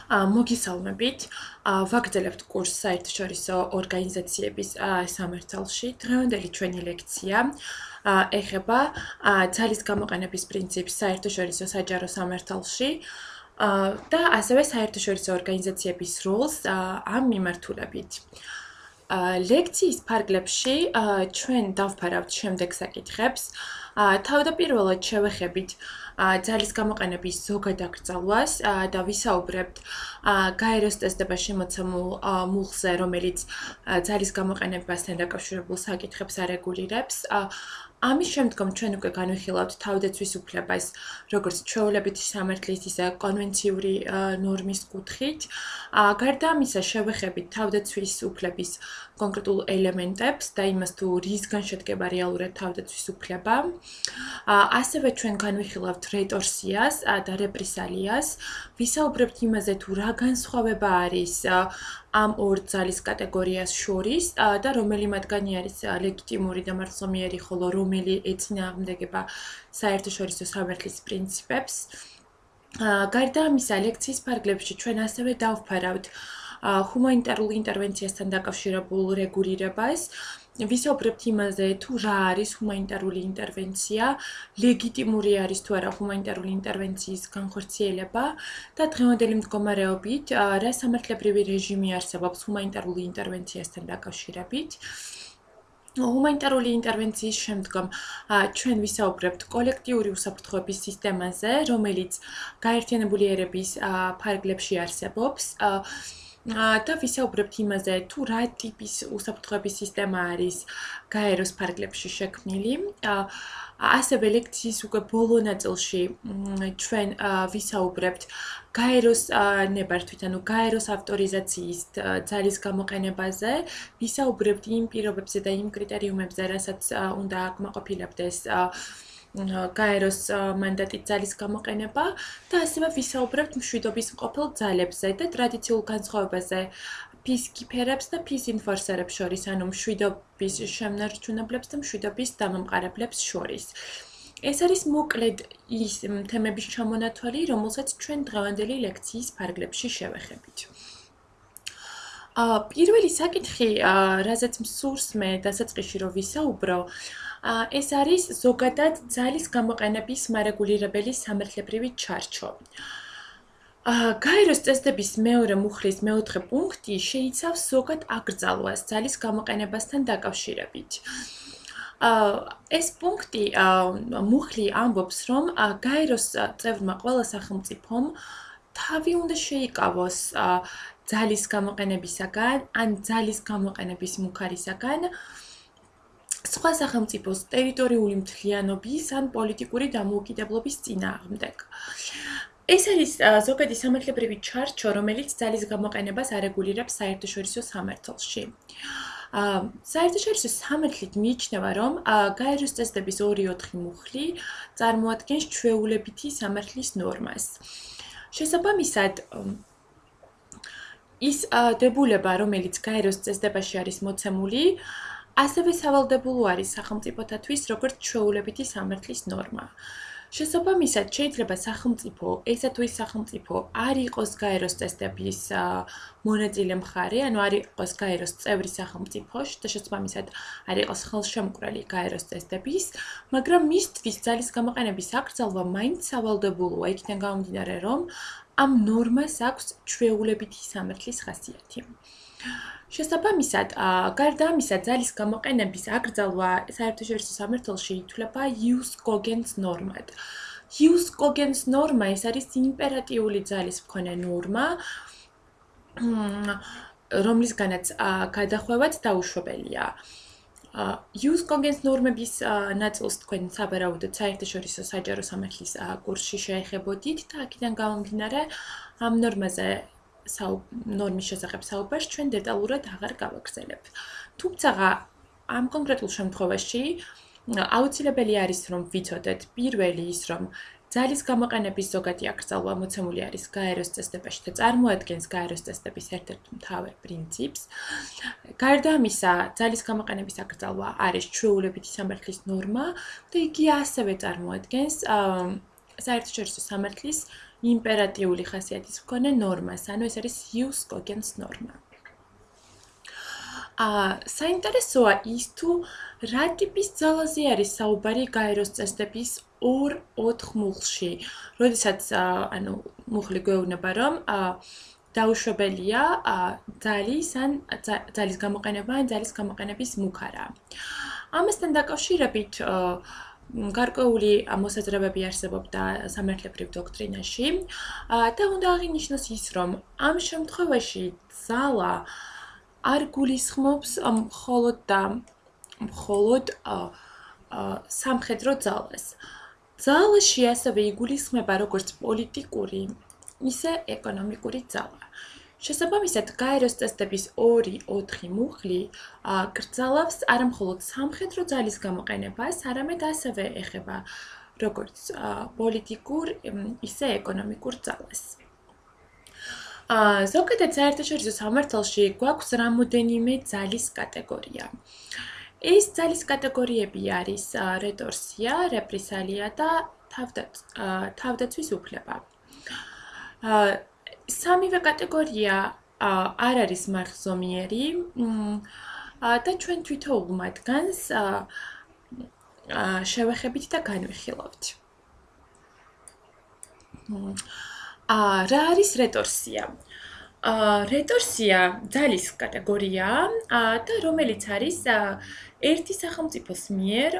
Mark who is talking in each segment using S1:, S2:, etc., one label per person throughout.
S1: მოგესალმებით. ვაგრძელებთ კურსს საერთაშორისო ორგანიზაციების სამართალში. დღევანდელი ჩვენი ლექცია ეხება ძალის გამოყენების პრინციპს საერთაშორისო საჯარო სამართალში და ასევე საერთაშორისო ორგანიზაციების როლს ამ მიმართულებით. ლექციის ფარგლებში ჩვენ დავფარავთ შემდეგ საკითხებს. თავდაპირველად შევეხებით ძალის გამოყენების ზოგად აკრძალვას და ვისაუბრებთ გაეროს წესდებაში მოცემულ მუხლზე, რომელიც ძალის გამოყენებასთან დაკავშირებულ საკითხებს არეგულირებს. ამის შემდგომ ჩვენ უკვე განვიხილავთ თავდაცვის უფლებას, როგორც ჩვეულებითი სამართლის, ისე კონვენციური ნორმის კუთხით. გარდა ამისა, შევეხებით თავდაცვის უფლების კონკრეტულ ელემენტებს და იმას, თუ რისგან შედგება რეალურად თავდაცვის უფლება. ასევე ჩვენ განვიხილავთ რეტორსიას და რეპრესალიას. ვისაუბრებთ იმაზე, თუ რა განსხვავება არის ამ ორ ძალის კატეგორიას შორის და რომელი მათგანი არის ლეგიტიმური და მართლმსომიერი, ხოლო რომელი ეწინააღმდეგება საერთაშორისო სამართლის პრინციპებს. გარდა ამისა, ლექციის ფარგლებში ჩვენ ასევე დავფარავთ ჰუმანიტარულ ინტერვენციასთან დაკავშირებულ რეგულირებას. ვისაუბრებთ იმაზე, თუ რა არის ჰუმანიტარული ინტერვენცია, ლეგიტიმური არის თუ არა ჰუმანიტარული ინტერვენციის განხორციელება და დღევანდელი მდგომარეობით რა სამართლებრივი რეჟიმი არსებობს ჰუმანიტარული ინტერვენციასთან დაკავშირებით. ჰუმანიტარული ინტერვენციის შემდგომ ჩვენ ვისაუბრებთ კოლექტიური უსაფრთხოების სისტემაზე, რომელიც გაერთიანებული ერების ფარგლებში არსებობს. და ვისაუბრებთ იმაზე, თუ რა ტიპის უსაფრთხოების სისტემა არის გაეროს ფარგლებში შექმნილი. ასევე ლექციის უკვე ბოლო ნაწილში ჩვენ ვისაუბრებთ გაეროს ნებართვით, ანუ გაეროს ავტორიზაციის ძალის გამოყენებაზე, ვისაუბრებთ იმ პირობებზე და იმ კრიტერიუმებზე, რასაც უნდა აკმაყოფილებდეს გაეროს მანდატით ძალის გამოყენება და ასევე ვისაუბრებთ მშვიდობის მყოფელ ძალებზე და ტრადიციულ განსხვავებაზე peacekeeper-ებს და peace enforcer-ებს შორის, ანუ მშვიდობის შემნარჩუნებლებს და მშვიდობის დამამყარებლებს შორის. ეს არის მოკლედ ის თემების ჩამონათვალი, რომელსაც ჩვენ დღევანდელი ლექციის ფარგლებში შევეხებით. პირველი საკითხი, რაზეც მსურს მე დასაწყისში რომ ვისაუბრო, ეს არის ზოგადად ძალის გამოყენების მარეგულირებელი სამართლებრივი ჩარჩო. გაეროს წესდების მეორე მუხლის მეოთხე პუნქტი შეიცავს ზოგად აკრძალვას ძალის გამოყენებასთან დაკავშირებით. ეს პუნქტი მუხლი ამბობს, რომ გაეროს წევრმა ყველა სახელმწიფომ თავი უნდა შეიკავოს ძალის გამოყენებისაგან, ან ძალის გამოყენების მუქარისაგან სხვა სახელმწიფოს ტერიტორიული მთლიანობის ან პოლიტიკური დამოუკიდებლობის წინააღმდეგ. ეს არის ზოგადი სამართლებრივი ჩარჩო, რომელიც ძალის გამოყენებას არეგულირებს საერთაშორისო სამართალში. საერთაშორისო სამართლით მიიჩნევა, რომ გაეროს წესდების 2-4 მუხლი წარმოადგენს ჩვეულებითი სამართლის ნორმას. შესაბამისად, ის დებულება, რომელიც გაეროს წესდებაში არის მოცემული, ასევე სავალდებულო არის სახელმწიფოთათვის, როგორც ჩვეულებითი სამართლის ნორმა. შესაბამისად, შეიძლება სახელმწიფო, ესა თუ ის სახელმწიფო არ იყოს გაეროს წესდების მონაწილე მხარე, ანუ არ იყოს გაეროს წევრი სახელმწიფო და შესაბამისად არ იყოს ხელშემკვრელი გაეროს წესდების, მაგრამ მისთვის ძალის გამოყენების აკრძალვა მაინც სავალდებულოა, იქიდან გამომდინარე, რომ ამ ნორმას აქვს ჩვეულებითი სამართლის ხასიათი. შესაბამისად, გარდა ამისა, ძალის გამოყენების აკრძალვა საერთაშორისო სამართალში ითვლება ius cogens ნორმად. ius cogens ნორმა ეს არის იმპერატიული ძალის მქონე ნორმა, რომლისგანაც გადახვევაც დაუშვებელია. ius cogens ნორმების ნაწილს თქვენ საბარაუდოდ საერთაშორისო საჯარო სამართლის კურსში შეეხებოდით და აქედან გამომდინარე ამ ნორმაზე ნორმის შესახებ საუბარს ჩვენ დეტალურად აღარ გავაგრძელებ. თუმცა ამ კონკრეტულ შემთხვევაში აუცილებელი არის რომ ვიცოდეთ პირველი ის რომ ძალის გამოყენების ზოგადი აკრძალვა მოცემული არის გაეროს წესდებაში და წარმოადგენს გაეროს წესდების ერთ-ერთ მთავარ პრინციპს. გარდა ამისა, ძალის გამოყენების აკრძალვა არის ჩვეულებითი სამართლის ნორმა და იგი ასევე წარმოადგენს საერთაშორისო სამართლის იმპერატიული ხასიათის მქონე ნორმას, ანუ ეს არის ius cogens ნორმა. საინტერესოა ის თუ რა ტიპის ძალაზე არის საუბარი გაეროს წესდების 2-4 მუხლში, როდესაც მუხლი გვეუბნება, რომ დაუშვებელია ძალის ან ძალის გამოყენება ან ძალის გამოყენების მუქარა. ამასთან დაკავშირებით გარკვეული მოსაზრებები არსებობდა სამართლებრივ დოქტრინაში და უნდა აღინიშნოს ის, რომ ამ შემთხვევაში ძალა არ გულისხმობს მხოლოდ სამხედრო ძალას. ძალაში ასევე იგულისხმება როგორც პოლიტიკური, ისე ეკონომიკური ძალა. შესაბამისად, გაეროს წესდების 2-4 მუხლი კრძალავს არა მხოლოდ სამხედრო ძალის გამოყენებას, არამედ ასევე ეხება როგორც პოლიტიკურ, ისე ეკონომიკურ ძალას. ზოგადად საერთაშორისო სამართალში გვაქვს რამოდენიმე ძალის კატეგორია. ეს ძალის კატეგორიები არის რეტორსია, რეპრესალია და თავდაცვის უფლება. სამივე კატეგორია არ არის მარხზომიერი და ჩვენ თვითოულ მათგანს შევეხებით და განვიხილავთ. რა არის რეტორსია? რეტორსია ძალის კატეგორიაა და რომელიც არის ერთი სახელმწიფოს მიერ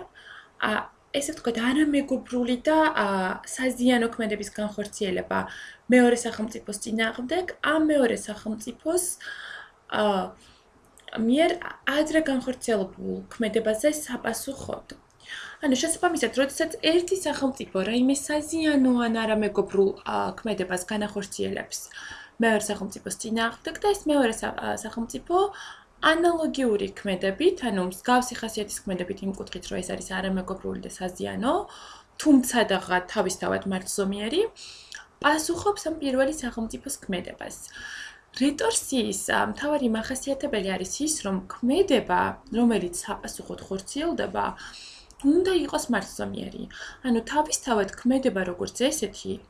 S1: ესე ვთქვათ, არამეგობრული და საზიანო ქმედების განხორციელება მეორე სახელმწიფოს წინააღმდეგ, ამ მეორე სახელმწიფოს მიერ ადრე განხორციელებულ ქმედებაზე საპასუხოდ. ანუ შესაბამისად, როდესაც ერთი სახელმწიფო რაიმე საზიანო ან არამეგობრულ ქმედებას განახორციელებს მეორე სახელმწიფოს წინააღმდეგ და ეს მეორე სახელმწიფო ანალოგიური ქმედებით, ანუ მსგავსი ხასიათის ქმედებით იმ კუთხით, რომ ეს არის არამეგობრული და საზიანო, თუმცა თავისთავად მარცხზომიერი, პასუხობს ამ პირველი სახელმწიფოს ქმედებას. რეტორსიის მთავარი მახასიათებელი არის ის, რომ ქმედება, რომელიც საპასუხოდ ხორციელდება, უნდა იყოს მარცხზომიერი. ანუ თავისთავად ქმედება როგორც ესეთი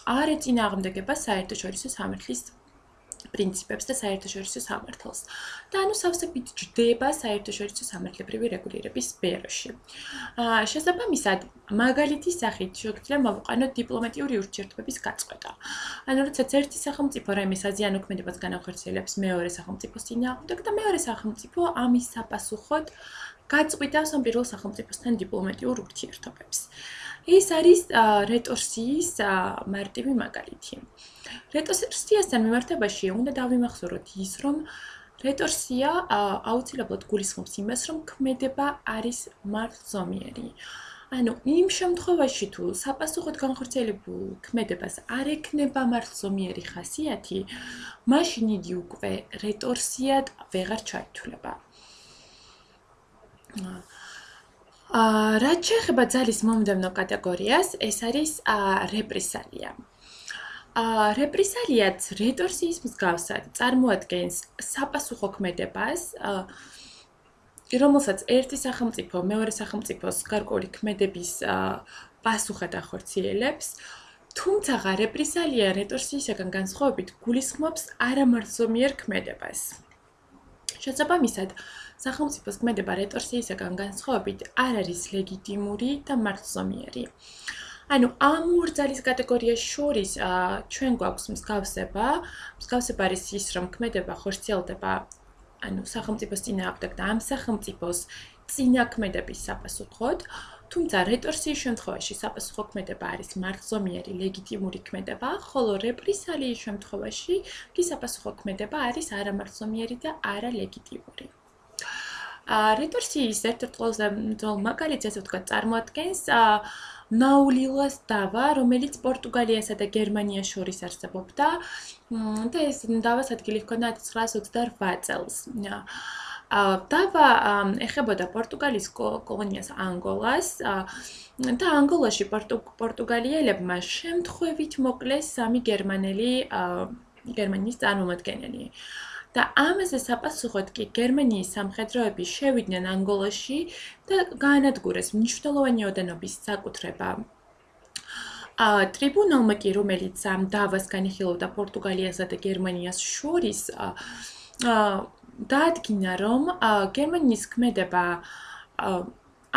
S1: არ ეწინააღმდეგება საერთაშორისო სამართლის პრინციპებს და საერთაშორისო სამართალს. და ანუ სავსებით ჯდება საერთაშორისო სამართლებრივი რეგულირების სფეროში. შესაბამისად, მაგალითის სახით შეგვიძლია მოვუყანოთ დიპლომატიური ურთიერთობების გაწყვეტა. ანუ როდესაც ერთი სახელმწიფო რაიმე საზიანო ქმედებას განახორციელებს მეორე სახელმწიფოს წინააღმდეგ და მეორე სახელმწიფო ამის საპასუხოდ გაწყვიტავს ამ პირველ სახელმწიფოსთან დიპლომატიურ ურთიერთობებს. ეს არის რეტორსიის მარტივი მაგალითი. რეტორსიასთან მიმართებაში უნდა დავიმახსოვროთ ის, რომ რეტორსია აუცილებლად გულისხმობს იმას, რომ ქმედება არის მარცხზომიერი. ანუ იმ შემთხვევაში თუ საპასუხოდ განხორციელებულ ქმედებას არ ექნება მარცხზომიერი ხასიათი, მაშინ იგი უკვე რეტორსიად ვეღარ ჩაითვლება. რაც შეეხება ძალის მომდევნო კატეგორიას, ეს არის რეპრესალია. რეპრესალიაც რეტორსიის მსგავსად წარმოადგენს საპასუხო ქმედებას, რომელსაც ერთი სახელმწიფო მეორე სახელმწიფოს გარკვეული ქმედების პასუხად ახორციელებს, თუმცა რეპრესალია რეტორსიისაგან განსხვავებით გულისხმობს არამარცხზომიერ ქმედებას. შესაბამისად, სახელმწიფოს ქმედება რეტორსიისაგან განსხვავებით არ არის ლეგიტიმური და მარცხზომიერი. ანუ ამ ორ ძალის კატეგორიას შორის ჩვენ გვაქვს მსგავსება. მსგავსება არის ის, რომ ქმედება ხორციელდება ანუ სახელმწიფოს წინააღმდეგ და ამ სახელმწიფოს წინაქმედების საპასუხოდ, თუმცა რეტორსიის შემთხვევაში საპასუხო ქმედება არის მარცხზომიერი ლეგიტიმური ქმედება, ხოლო რეპრესალიის შემთხვევაში კი საპასუხო ქმედება არის არამარცხზომიერი და არალეგიტიმური. რეტორსიის ერთ-ერთ ყველაზე მძღოლ მაგალითს, ესე ვთქვათ, წარმოადგენს ნაულილას დავა, რომელიც პორტუგალიასა და გერმანიას შორის არსებობდა და ეს დავას ადგილი ჰქონდა 1928 წელს. დავა ეხებოდა პორტუგალიის კოლონიას ანგოლას და ანგოლაში პორტუგალიელებმა შემთხვევით მოკლეს 3 გერმანიის წარმომადგენელი. და ამაზე საპასუხოდ კი გერმანიის სამხედროები შევიდნენ ანგოლაში და გაანადგურეს მნიშვნელოვანი ოდენობის საკუთრება ტრიბუნალმა კი, რომელიც ამ დავას განიხილავდა პორტუგალიასა და გერმანიას შორის, დაადგინა, რომ გერმანიის ქმედება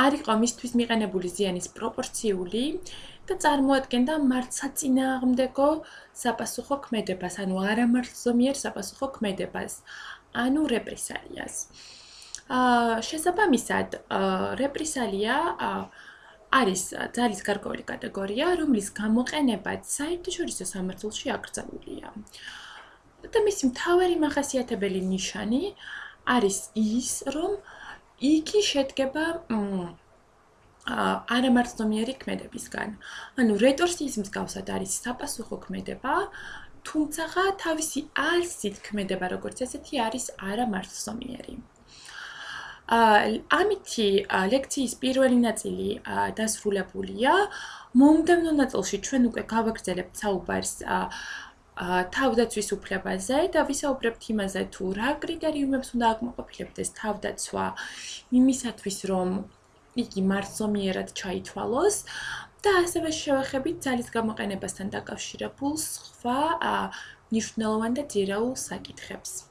S1: არ იყო მისთვის მიყენებული ზიანის პროპორციული და წარმოადგენდა მართლსაწინააღმდეგო საპასუხო ქმედებას, ანუ არამართლზომიერ საპასუხო ქმედებას, ანუ რეპრესალიას. შესაბამისად, რეპრესალია არის ძალის გარკვეული კატეგორია, რომლის გამოყენებაც საერთაშორისო სამართალში აკრძალულია. და მისი მთავარი მახასიათებელი ნიშანი არის ის, რომ იგი შედგება არამართლზომიერი ქმედებისგან. ანუ რეტორსიის მსგავსად არის საპასუხო ქმედება, თუმცა თავისი არსით ქმედება როგორც ესეთი არის არამართლზომიერი. ამითი ლექციის პირველი ნაწილი დასრულებულია. მომდევნო ნაწილში ჩვენ უკვე გავაგრძელებთ საუბარს თავდაცვის უფლებაზე და ვისაუბრებთ იმაზე, თუ რა კრიტერიუმებს უნდა აკმაყოფილებდეს თავდაცვა იმისათვის, რომ იგი მართლზომიერად ჩაითვალოს და ასევე შევეხებით ძალის გამოყენებასთან დაკავშირებულ სხვა მნიშვნელოვან და ძირეულ საკითხებს.